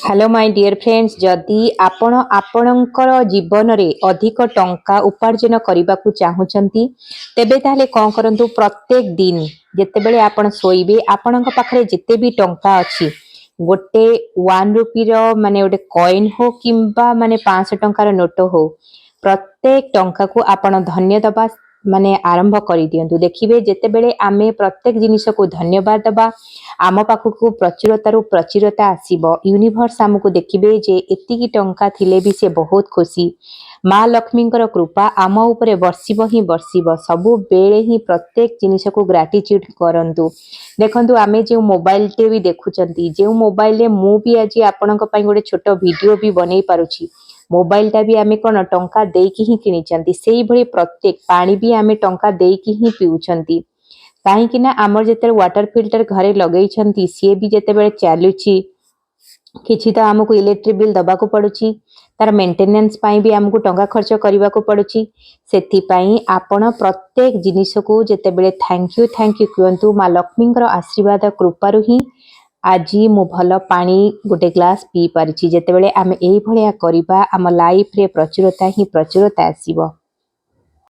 Hello my dear friends, जदि आपण आपणकर जीवन रे अधिक टंका उपार्जन करने को चाहूँगी तेबे ताहले कौन करंतु। प्रत्येक दिन जितेबेले आपण सोइबे आपण पाखरे जिते भी टंका अच्छी गोटे 1 रुपी माने गोटे कॉइन हो किंबा माने 500 टंकार नोट हो, प्रत्येक टंका को आपण धन्य दबा माने आरंभ कर दियंतु। देखिए जितेबेले आमे प्रत्येक जिनिस को धन्यवाद दबा आम पाखक प्रचुरतार प्रचुरता आसीबो। यूनिवर्स आमको देखिबे जे एतिकी टंका थिले भी से बहुत खुशी। माँ लक्ष्मींकर कृपा आम उपरे बर्षिब ही बर्षिब। सबु बेले ही प्रत्येक जिनिस को ग्राटिट्यूड करंतु। देखंतु आमे जे मोबाइल टे भी देखुचंती, जे मोबाइल रे मु भी आज आपनक पई गोटे छोट वीडियो भी बनै पारुछि। मोबाइल टा भी आमे कोन टंका देकी ही किनिचंती, सेही भली प्रत्येक पानी भी आमे टंका देकी ही पिउचंती। कहीं ना आमर जिते वाटर फिल्टर घरे लगे सी भी जिते चलुची किसी तो आमको इलेक्ट्रिक बिल दबा को पड़ुची, तार मेंटेनेंस पाई भी आमको टंका खर्च करने को पड़ुची। सेथिपाई आपण प्रत्येक जिनिस को जिते थैंक यू कहतु। माँ लक्ष्मींकर आशीर्वाद कृपारु ही आज मु भल पानी गोटे ग्लास पी पारिछि। जिते बळे आमे एई भलिया करिबा आम लाइफ रे प्रचुरता ही प्रचुरता आसीबो।